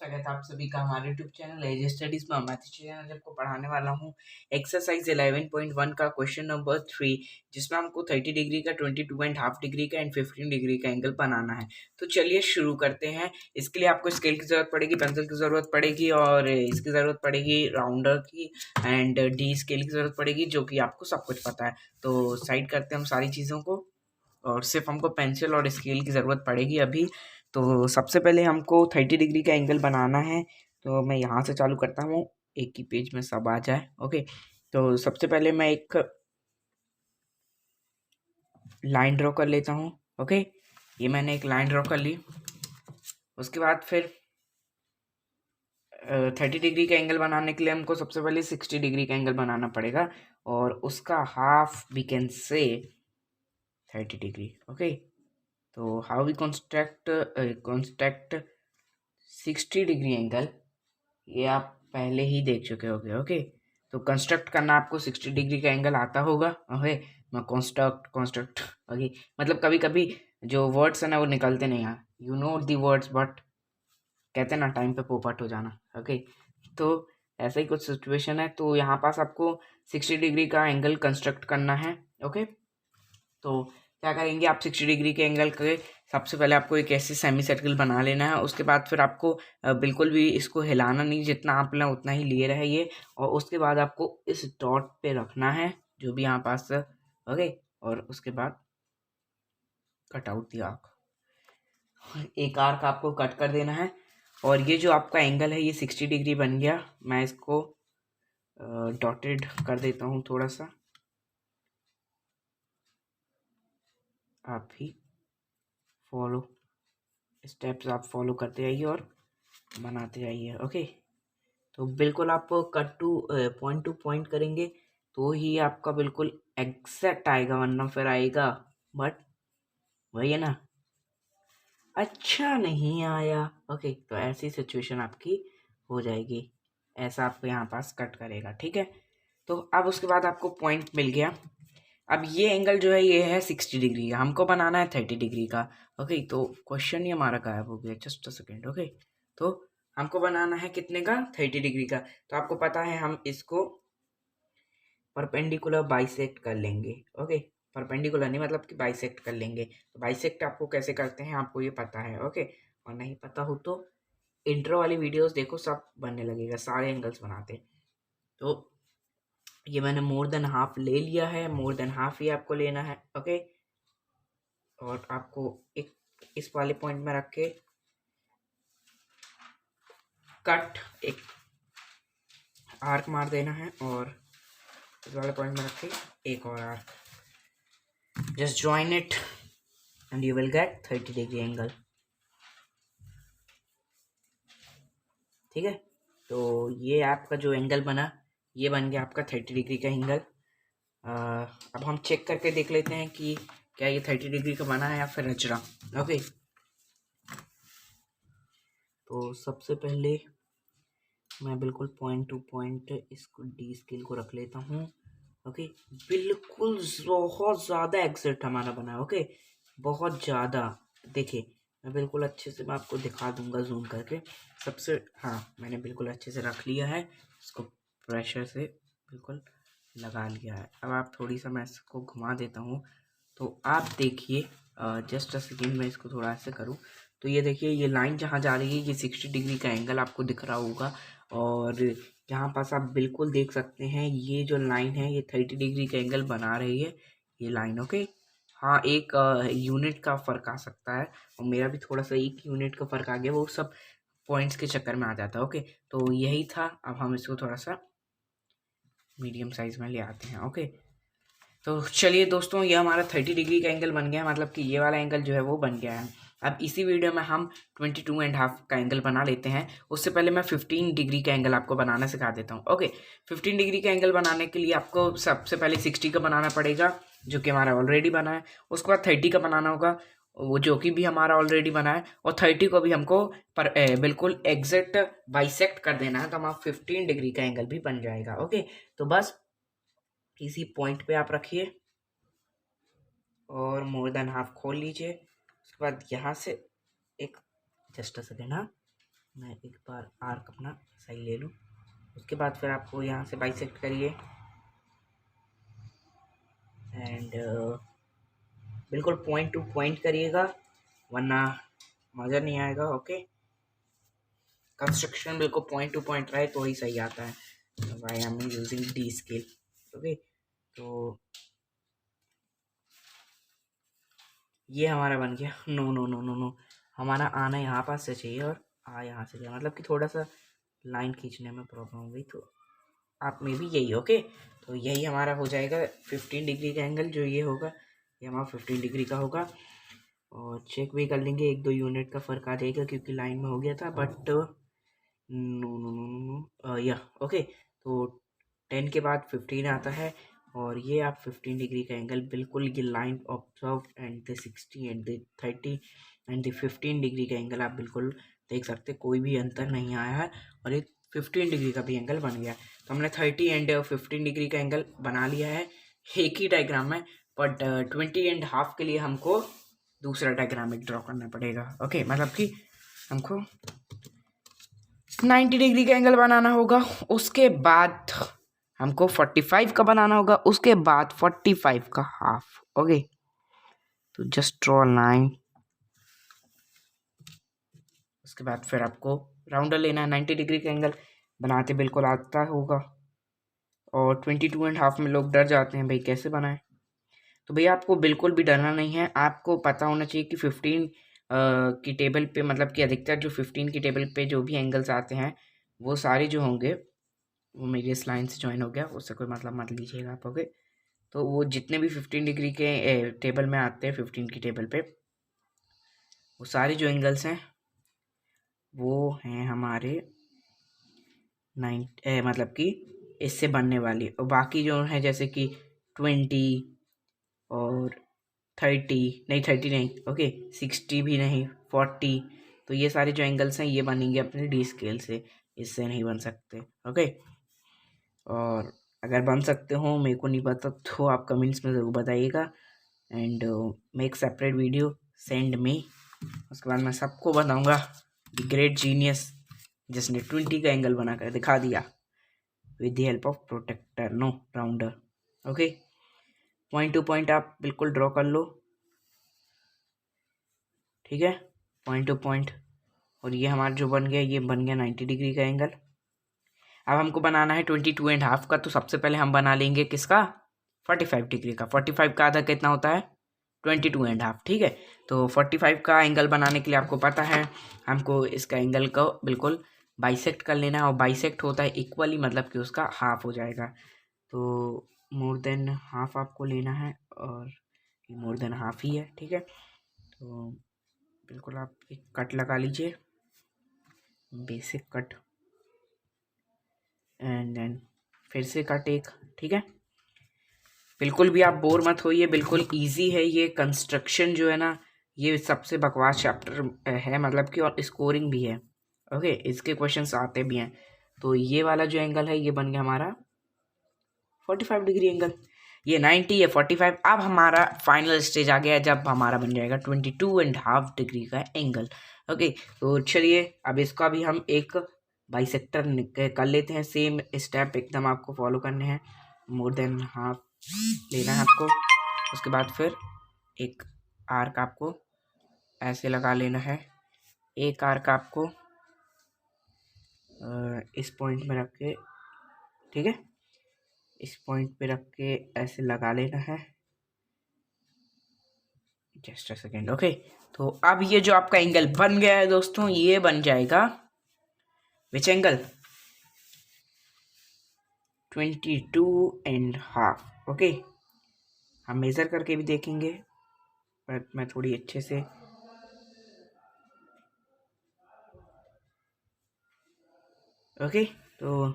स्वागत है आप सभी का हमारे यूट्यूब चैनल एजे स्टडीज में। मैथ चैनल आपको पढ़ाने वाला हूँ एक्सरसाइज 11.1 का क्वेश्चन नंबर 3, जिसमें हमको 30 डिग्री का, 22.5 डिग्री का एंड 15 डिग्री का एंगल बनाना है। तो चलिए शुरू करते हैं। इसके लिए आपको स्केल की जरूरत पड़ेगी, पेंसिल की जरूरत पड़ेगी और इसकी जरूरत पड़ेगी राउंडर की एंड डी स्केल की जरूरत पड़ेगी, जो कि आपको सब कुछ पता है। तो साइड करते हैं हम सारी चीज़ों को और सिर्फ हमको पेंसिल और स्केल की ज़रूरत पड़ेगी अभी। तो सबसे पहले हमको 30 डिग्री का एंगल बनाना है। तो मैं यहाँ से चालू करता हूँ, एक ही पेज में सब आ जाए। ओके, तो सबसे पहले मैं एक लाइन ड्रॉ कर लेता हूँ। ओके, ये मैंने एक लाइन ड्रॉ कर ली। उसके बाद फिर 30 डिग्री का एंगल बनाने के लिए हमको सबसे पहले 60 डिग्री का एंगल बनाना पड़ेगा और उसका half we can say 30 degree. Okay, तो how we construct 60 degree angle, ये आप पहले ही देख चुके होगे। ओके, तो कंस्ट्रक्ट करना आपको 60 डिग्री का एंगल आता होगा। ओके, मैं कंस्ट्रक्ट ओके, मतलब कभी कभी जो वर्ड्स है ना वो निकलते नहीं हैं, you know the words, but कहते हैं ना टाइम पे पोपट हो जाना। ओके, तो ऐसा ही कुछ सिचुएशन है। तो यहाँ पास आपको 60 डिग्री का एंगल कंस्ट्रक्ट करना है। ओके, तो क्या करेंगे आप 60 डिग्री के एंगल के सबसे पहले आपको एक ऐसे सेमी सर्कल बना लेना है। उसके बाद फिर आपको बिल्कुल भी इसको हिलाना नहीं, जितना आप लें उतना ही लिए रहिए। और उसके बाद आपको इस डॉट पे रखना है जो भी यहाँ पास। ओके, और उसके बाद कट आउट दी आर्क, एक आर्क आपको कट कर देना है। और ये जो आपका एंगल है ये 60 डिग्री बन गया। मैं इसको डॉटेड कर देता हूँ थोड़ा सा, आप भी फॉलो स्टेप्स आप फॉलो करते जाइए और बनाते जाइए। ओके, तो बिल्कुल आप कट टू पॉइंट करेंगे तो ही आपका बिल्कुल एग्जैक्ट आएगा, वरना फिर आएगा बट वही है ना, अच्छा नहीं आया। ओके, तो ऐसी सिचुएशन आपकी हो जाएगी। ऐसा आपको यहाँ पास कट करेगा, ठीक है। तो अब उसके बाद आपको पॉइंट मिल गया। अब ये एंगल जो है ये है 60 डिग्री का, हमको बनाना है 30 डिग्री का। ओके, तो क्वेश्चन ही हमारा गायब हो गया, जस्ट अ सेकेंड। ओके, तो हमको बनाना है कितने का, 30 डिग्री का। तो आपको पता है हम इसको परपेंडिकुलर बाइसेक्ट कर लेंगे। ओके, परपेंडिकुलर नहीं मतलब कि बाइसेक्ट कर लेंगे। तो बाइसेक्ट आपको कैसे करते हैं आपको ये पता है। ओके, और नहीं पता हो तो इंट्रो वाली वीडियोस देखो, सब बनने लगेगा, सारे एंगल्स बनाते। तो ये मैंने मोर देन हाफ ले लिया है, मोर देन हाफ ही आपको लेना है। ओके, और आपको एक इस वाले पॉइंट में रख के कट एक आर्क मार देना है और इस वाले पॉइंट में रख के एक और arc, just join it and you will get 30 degree angle. ठीक है, तो ये आपका जो एंगल बना ये बन गया आपका 30 डिग्री का एंगल। अब हम चेक करके देख लेते हैं कि क्या ये 30 डिग्री का बना है या फिर रच रहा। ओके, तो सबसे पहले मैं बिल्कुल पॉइंट टू पॉइंट इसको डी स्केल को रख लेता हूँ। ओके, बिल्कुल बहुत ज़्यादा एग्जैक्ट हमारा बना है। ओके, बहुत ज़्यादा। देखिए मैं बिल्कुल अच्छे से मैं आपको दिखा दूंगा जूम करके सबसे। हाँ, मैंने बिल्कुल अच्छे से रख लिया है, इसको प्रेशर से बिल्कुल लगा लिया है। अब आप थोड़ी सा मैं इसको घुमा देता हूँ तो आप देखिए, जस्ट अ सेकेंड में इसको थोड़ा ऐसे करूँ तो ये देखिए ये लाइन जहाँ जा रही है ये 60 डिग्री का एंगल आपको दिख रहा होगा। और यहाँ पास आप बिल्कुल देख सकते हैं ये जो लाइन है ये 30 डिग्री का एंगल बना रही है ये लाइन। ओके, हाँ एक यूनिट का फ़र्क आ सकता है और मेरा भी थोड़ा सा एक यूनिट का फ़र्क आ गया, वो सब पॉइंट्स के चक्कर में आ जाता है। ओके, तो यही था। अब हम इसको थोड़ा सा मीडियम साइज में ले आते हैं। ओके, तो चलिए दोस्तों ये हमारा 30 डिग्री का एंगल बन गया, मतलब कि ये वाला एंगल जो है वो बन गया है। अब इसी वीडियो में हम 22.5 का एंगल बना लेते हैं। उससे पहले मैं 15 डिग्री का एंगल आपको बनाना सिखा देता हूँ। ओके, 15 डिग्री का एंगल बनाने के लिए आपको सबसे पहले 60 का बनाना पड़ेगा, जो कि हमारा ऑलरेडी बना है। उसके बाद 30 का बनाना होगा, वो जो कि भी हमारा ऑलरेडी बना है। और 30 को भी हमको बिल्कुल एग्जैक्ट बाइसेक्ट कर देना है, तो हमारा 15 डिग्री का एंगल भी बन जाएगा। ओके, तो बस इसी पॉइंट पे आप रखिए और मोर देन हाफ खोल लीजिए। उसके बाद यहाँ से एक जस्ट अ सेकेंड, हाँ मैं एक बार आर्क अपना सही ले लूँ। उसके बाद फिर आपको यहाँ से बाइसेक्ट करिए एंड बिल्कुल पॉइंट टू पॉइंट करिएगा, वरना मज़ा नहीं आएगा। ओके, कंस्ट्रक्शन बिल्कुल पॉइंट टू पॉइंट रहे तो ही सही आता है। Why I am using D scale. Okay, तो ये हमारा बन गया। No no no no no, हमारा आना यहाँ पास से चाहिए और आ यहाँ से चाहिए, मतलब कि थोड़ा सा लाइन खींचने में प्रॉब्लम हो गई, तो आप में भी यही। ओके, तो यही हमारा हो जाएगा 15 डिग्री का एंगल। जो ये होगा ये हमारा 15 डिग्री का होगा। और चेक भी कर लेंगे, 1-2 यूनिट का फ़र्क आ जाएगा क्योंकि लाइन में हो गया था, but no no no no no या ओके। तो 10 के बाद 15 आता है और ये आप 15 डिग्री का एंगल बिल्कुल ये line observe and the 60 and the 30 and the 15 degree का एंगल आप बिल्कुल देख सकते, कोई भी अंतर नहीं आया है और ये 15 डिग्री का भी एंगल बन गया। तो हमने 30 एंड 15 डिग्री का एंगल बना लिया है एक ही डायग्राम में, बट 20 एंड हाफ के लिए हमको दूसरा डायग्राम एक ड्रॉ करना पड़ेगा। ओके, मतलब कि हमको 90 डिग्री का एंगल बनाना होगा, उसके बाद हमको 45 का बनाना होगा, उसके बाद 45 का हाफ। ओके, तो जस्ट ड्रॉ लाइन। उसके बाद फिर आपको राउंडर लेना है। 90 डिग्री का एंगल बनाते बिल्कुल आता होगा और 22 एंड हाफ में लोग डर जाते हैं भाई कैसे बनाएं। तो भैया आपको बिल्कुल भी डरना नहीं है, आपको पता होना चाहिए कि 15 की टेबल पे, मतलब कि अधिकतर जो 15 की टेबल पे जो भी एंगल्स आते हैं वो सारे जो होंगे वो मेरी इस लाइन से ज्वाइन हो गया, उससे कोई मतलब मत लीजिएगा आप। ओके, तो वो जितने भी 15 डिग्री के टेबल में आते हैं, 15 की टेबल पे, वो सारे जो एंगल्स हैं वो हैं हमारे 9 मतलब कि इससे बनने वाली, और बाकी जो है जैसे कि 20 और 30 नहीं, 30 नहीं, ओके 60 भी नहीं, 40, तो ये सारे जो एंगल्स हैं ये बनेंगे अपने डी स्केल से, इससे नहीं बन सकते। ओके, और अगर बन सकते हो मेरे को नहीं पता तो आप कमेंट्स में ज़रूर बताइएगा and make separate video send me. उसके बाद मैं सबको बताऊंगा द ग्रेट जीनियस जिसने 20 का एंगल बनाकर दिखा दिया with the help of protractor no rounder. Okay, point to point आप बिल्कुल ड्रॉ कर लो, ठीक है, पॉइंट टू पॉइंट। और ये हमारा जो बन गया, ये बन गया 90 डिग्री का एंगल। अब हमको बनाना है 22 एंड हाफ का, तो सबसे पहले हम बना लेंगे किसका, 45 डिग्री का। 45 का आधा कितना होता है, 22 एंड हाफ, ठीक है। तो 45 का एंगल बनाने के लिए आपको पता है हमको इसका एंगल को बिल्कुल बाइसेक्ट कर लेना है, और बाइसेक्ट होता है इक्वली, मतलब कि उसका हाफ हो जाएगा। तो मोर देन हाफ आपको लेना है और ये मोर देन हाफ ही है, ठीक है। तो बिल्कुल आप एक कट लगा लीजिए, बेसिक कट, एंड देन फिर से कट एक, ठीक है। बिल्कुल भी आप बोर मत होइए, बिल्कुल इजी है ये कंस्ट्रक्शन जो है ना, ये सबसे बकवास चैप्टर है, मतलब कि और स्कोरिंग भी है। ओके, इसके क्वेश्चंस आते भी हैं। तो ये वाला जो एंगल है ये बन गया हमारा 45 डिग्री एंगल, ये 90 है 45। अब हमारा फाइनल स्टेज आ गया जब हमारा बन जाएगा 22 एंड हाफ डिग्री का एंगल। ओके, तो चलिए अब इसका भी हम एक बाइसेक्टर कर लेते हैं। सेम स्टेप एकदम आपको फॉलो करने हैं, मोर देन हाफ लेना है आपको। उसके बाद फिर एक आर्क आपको ऐसे लगा लेना है, एक आर्क आपको इस पॉइंट में रख के, ठीक है, इस पॉइंट पे रख के ऐसे लगा लेना है। Just a second. ओके, तो अब ये जो आपका एंगल बन गया है दोस्तों, ये बन जाएगा which angle, 22 and half. Okay, हम मेज़र करके भी देखेंगे, पर मैं थोड़ी अच्छे से, ओके, तो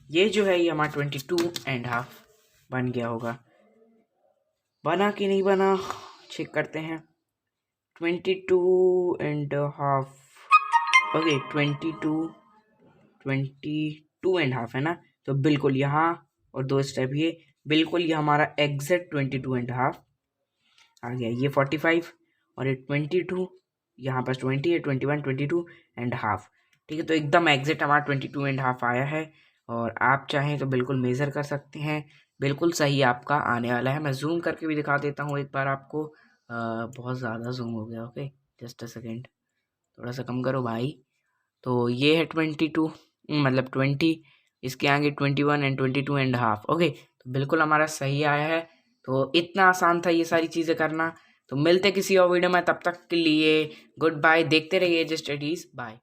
ये जो है ये हमारा 22 एंड हाफ बन गया होगा। बना कि नहीं बना चेक करते हैं। 22 and half, okay 22 and half है ना, तो बिल्कुल यहाँ और 2 स्टेप ये, बिल्कुल ये हमारा एग्जैक्ट 22 एंड हाफ आ गया। ये 45 और ये 22, यहाँ पर 20 है, 21 22 एंड हाफ। ठीक है, तो एकदम एग्जैक्ट हमारा 22.5 आया है। और आप चाहें तो बिल्कुल मेज़र कर सकते हैं, बिल्कुल सही आपका आने वाला है। मैं जूम करके भी दिखा देता हूँ एक बार आपको। बहुत ज़्यादा जूम हो गया। ओके, जस्ट अ सेकेंड, थोड़ा सा कम करो भाई। तो ये है 22, मतलब 20, इसके आगे 21 एंड 22.5। ओके, तो बिल्कुल हमारा सही आया है। तो इतना आसान था ये सारी चीज़ें करना। तो मिलते किसी और वीडियो में, तब तक के लिए गुड बाय। देखते रहिए एजे स्टडीज़। बाय।